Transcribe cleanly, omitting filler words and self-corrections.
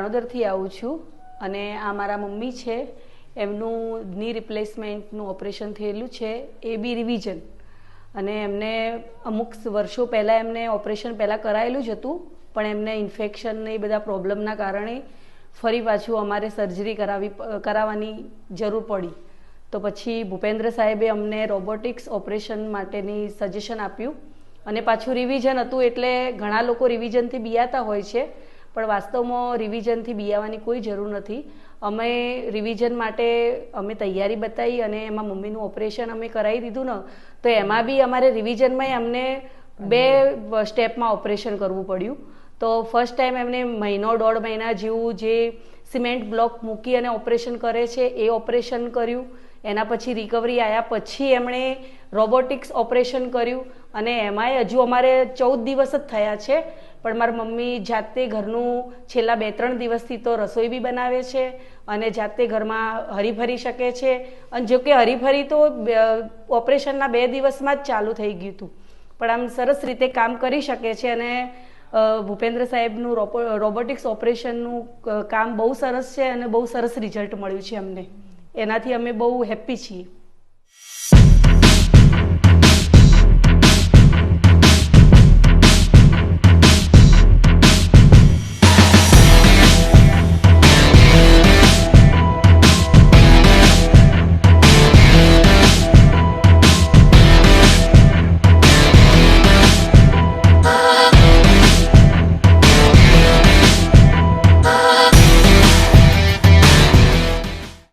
રાણોદરથી આવું છું અને આ મારા મમ્મી છે, એમનું ની રિપ્લેસમેન્ટનું ઓપરેશન થયેલું છે, એ બી રિવિઝન. અને એમને અમુક વર્ષો પહેલાં એમને ઓપરેશન પહેલાં કરાયેલું જ હતું, પણ એમને ઇન્ફેક્શન ને એ બધા પ્રોબ્લેમના કારણે ફરી પાછું અમારે સર્જરી કરાવવાની જરૂર પડી. તો પછી ભૂપેન્દ્ર સાહેબે અમને રોબોટિક્સ ઓપરેશન માટેની સજેશન આપ્યું અને પાછું રિવિઝન હતું. એટલે ઘણા લોકો રિવિઝનથી બિયાતા હોય છે, પણ વાસ્તવમાં રિવિઝનથી બિયાવાની કોઈ જરૂર નથી. અમે રિવિઝન માટે અમે તૈયારી બતાવી અને એમાં મમ્મીનું ઓપરેશન અમે કરાવી દીધું ને, તો એમાં બી અમારે રિવિઝનમાં અમને 2 સ્ટેપમાં ઓપરેશન કરવું પડ્યું. તો ફર્સ્ટ ટાઈમ એમને મહિનો 1.5 મહિના જેવું જે સિમેન્ટ બ્લોક મૂકી અને ઓપરેશન કરે છે એ ઓપરેશન કર્યું. એના પછી રિકવરી આવ્યા પછી એમણે રોબોટિક્સ ઓપરેશન કર્યું અને એમાંય હજુ અમારે 14 દિવસ જ થયા છે, પણ મારા મમ્મી જાતે ઘરનું છેલ્લા 2-3 દિવસથી તો રસોઈ બી બનાવે છે અને જાતે ઘરમાં હરીફરી શકે છે. અને જો કે હરીફરી તો ઓપરેશનના 2 દિવસમાં જ ચાલુ થઈ ગયું હતું, પણ આમ સરસ રીતે કામ કરી શકે છે. અને ભૂપેન્દ્ર સાહેબનું રોબોટિક્સ ઓપરેશનનું કામ બહુ સરસ છે અને બહુ સરસ રિઝલ્ટ મળ્યું છે અમને. એનાથી અમે બહુ હેપી છીએ.